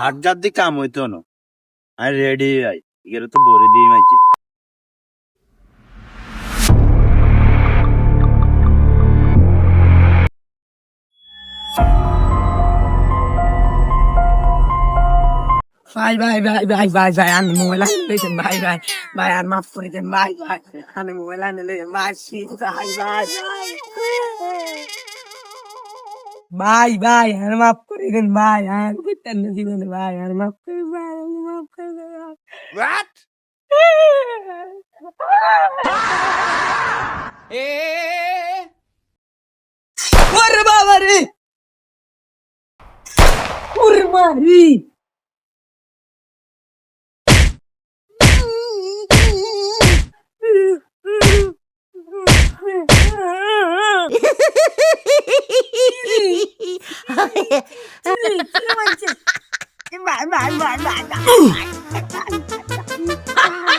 হাট যার দিকে কাম হইতো না আমি রেডি আই এগুলো তো ভরে দিয়ে মাইছি ভাই আমি মোবাইল আনলেন ভাই আর মাফ করে দেন ভাই আমি মোবাইল আনলেন ভাই আর মাফ করে দেন ভাই আর করতেন না জীবনে ভাই আর মাফ করে ভাই মাফ করে দেন What? ওরে বাবা রে ওরে মারি Bye.